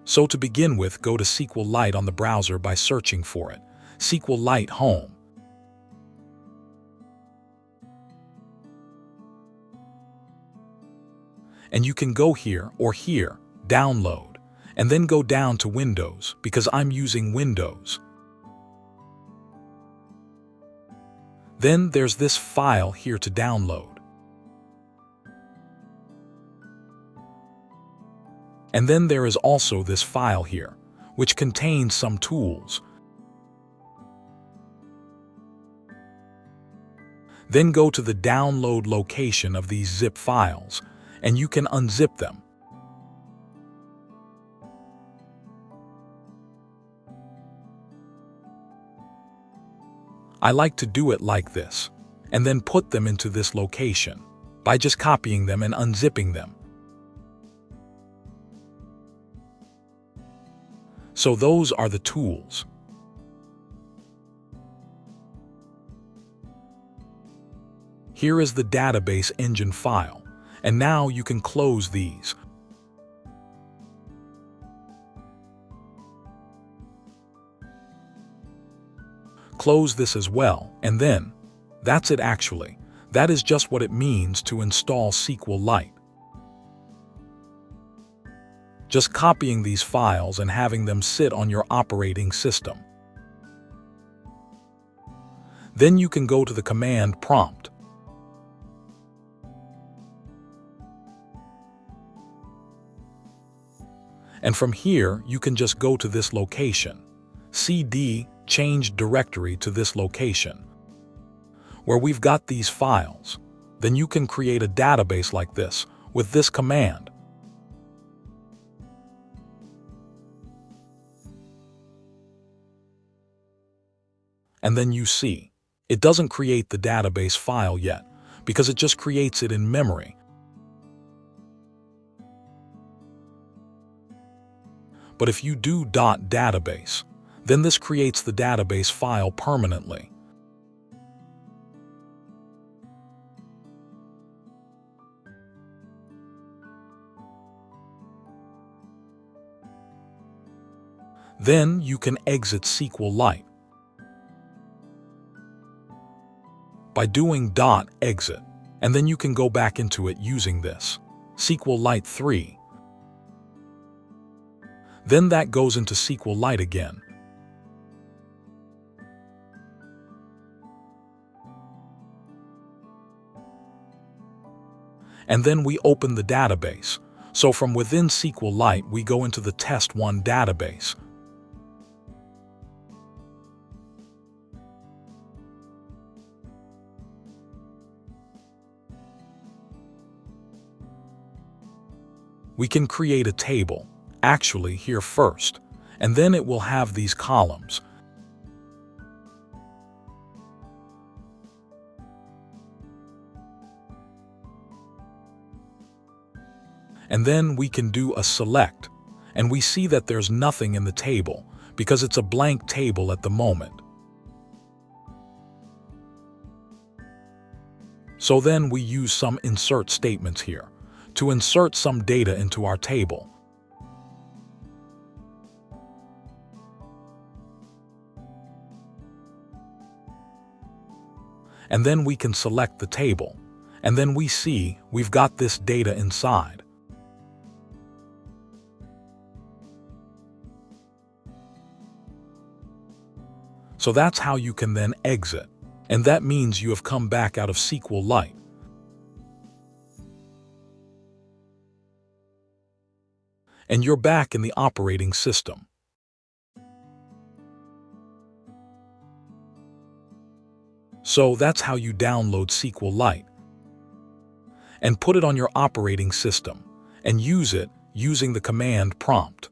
So to begin with, go to SQLite on the browser by searching for it. SQLite Home. And you can go here or here, Download, and then go down to Windows because I'm using Windows. Then there's this file here to download. And then there is also this file here, which contains some tools. Then go to the download location of these zip files, and you can unzip them. I like to do it like this, and then put them into this location, by just copying them and unzipping them. So those are the tools. Here is the database engine file, and now you can close these. Close this as well, and then, that's it actually. That is just what it means to install SQLite. Just copying these files and having them sit on your operating system. Then you can go to the command prompt. And from here, you can just go to this location, cd change directory to this location, where we've got these files. Then you can create a database like this with this command. And then you see, it doesn't create the database file yet, because it just creates it in memory. But if you do .database, then this creates the database file permanently. Then you can exit SQLite by doing .exit, and then you can go back into it using this SQLite 3. Then that goes into SQLite again. And then we open the database. So from within SQLite, we go into the test1 database. We can create a table, actually here first, and then it will have these columns. And then we can do a select, and we see that there's nothing in the table because it's a blank table at the moment. So then we use some insert statements here to insert some data into our table. And then we can select the table, and then we see we've got this data inside. So that's how you can then exit, and that means you have come back out of SQLite. And you're back in the operating system. So that's how you download SQLite and put it on your operating system and use it using the command prompt.